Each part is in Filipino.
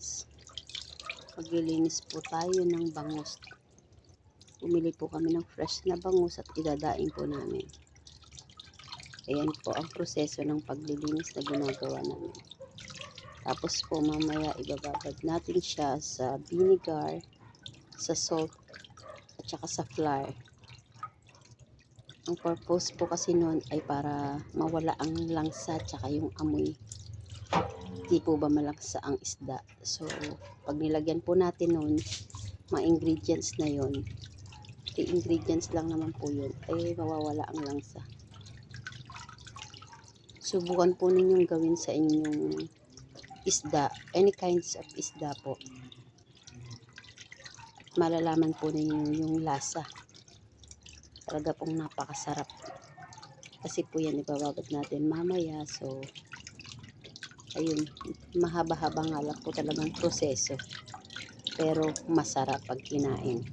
guys, maglilinis po tayo ng bangus. Bumili po kami ng fresh na bangus at idadaing po namin. Ayan po ang proseso ng paglilinis na ginagawa namin. Tapos po mamaya ibababad natin siya sa vinegar, sa salt, at saka sa flour. Ang purpose po kasi nun ay para mawala ang langsa at saka yung amoy. Di po ba malaksa ang isda. So, pag nilagyan po natin nun, mga ingredients na yon, the ingredients lang naman po yun, ay mawawala ang langsa. Subukan po ninyong gawin sa inyong isda, any kinds of isda po. At malalaman po ninyo yung lasa. Talaga pong napakasarap. Kasi po yan ibababad natin mamaya. So, ayun, mahaba-haba nga lang po talagang proseso. Pero masarap pag kinain.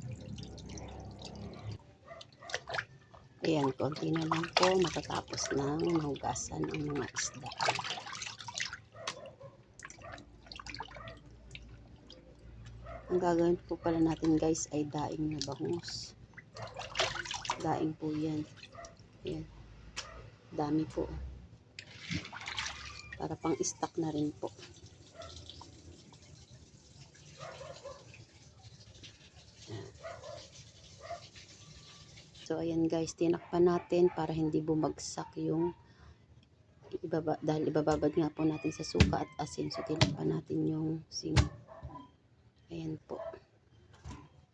Ayan, konti na lang po matatapos ng mahugasan ang mga isda. Ang gagawin po pala natin guys ay daing na bangus. Daing po yan. Ayan. Dami po. Para pang stock na rin po. So ayan guys, tinakpan natin para hindi bumagsak yung dahil ibababad nga po natin sa suka at asin. So tinakpan natin yung singaw. Ayan po.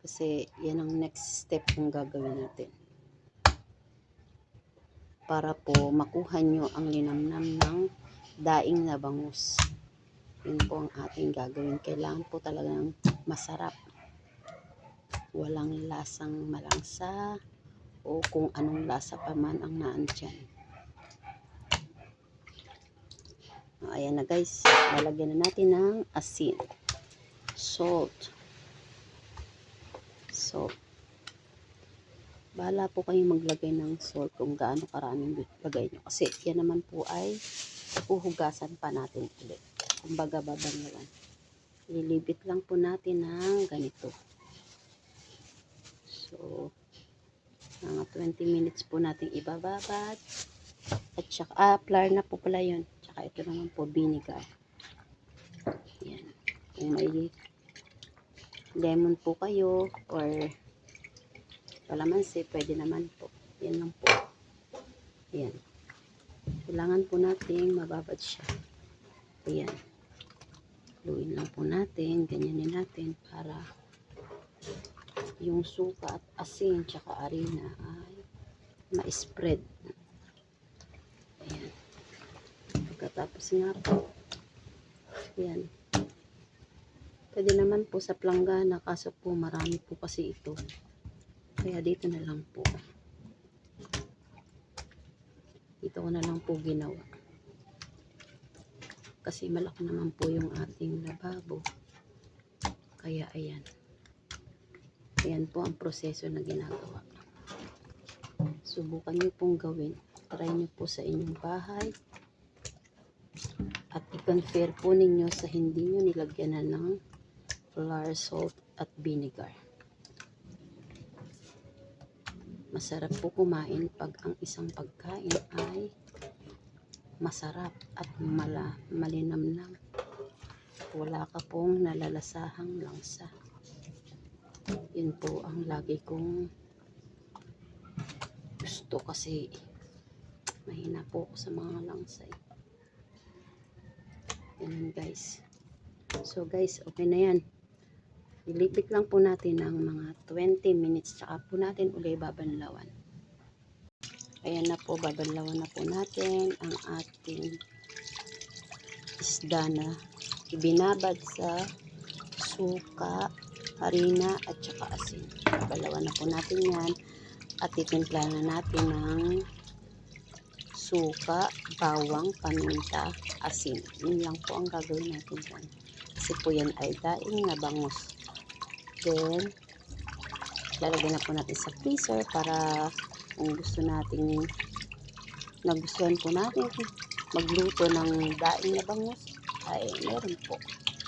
Kasi yan ang next step yung gagawin natin. Para po makuha nyo ang linamnam ng daing na bangus. Yun po ang ating gagawin. Kailangan po talagang masarap. Walang lasang malangsa o kung anong lasa pa man ang naandyan. Ayan na guys. Lalagyan na natin ng asin. Salt. Bahala po kayong maglagay ng salt kung gaano karaming lagay nyo. Kasi yan naman po ay uhugasan pa natin ulit. Kumbaga babanlawan. Lilibit lang po natin ng ganito. So, mga 20 minutes po natin ibababad. At saka, flour na po pala yun. Tsaka ito naman po, vinegar. Yan. Kung may lemon po kayo or kalamansi, pwede naman po. Yan lang po. Yan. Kailangan po natin mababad siya. Ayan. Luin lang po natin. Ganyanin natin para yung suka at asin tsaka harina ay ma-spread. Ayan. Pagkatapos nga po, ayan. Pwede naman po sa planggana, kaso po marami po kasi ito. Kaya dito na lang po. Dito ko na lang po ginawa. Kasi malaki naman po yung ating lababo. Kaya ayan. Ayan po ang proseso na ginagawa. Subukan nyo pong gawin. Try nyo po sa inyong bahay. At i-confer po ninyo sa hindi nyo nilagyan na ng flour, salt, at vinegar. Masarap po kumain pag ang isang pagkain ay masarap at malinamnam. Wala ka pong nalalasahang langsa. Yun po ang lagi kong gusto kasi mahina po ako sa mga langsa. Yan guys. So guys, okay na yan. Ilipit lang po natin ng mga 20 minutes tsaka po natin uli babanlawan. Ayan na po, babanlawan na po natin ang ating isda na ibinabad sa suka, harina at saka asin. Babanlawan na po natin yan at titimpla na natin ng suka, bawang, paminta, asin. Yun lang po ang gagawin natin dyan. Kasi po yan ay daing na bangus. Then, lalagyan na po natin sa freezer para kung gusto natin, nagustuhan po natin magluto ng daing na bangus, ay meron po.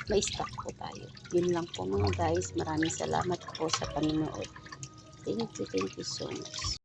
may stock po tayo. Yun lang po mga guys. Maraming salamat po sa panonood. Thank you so much.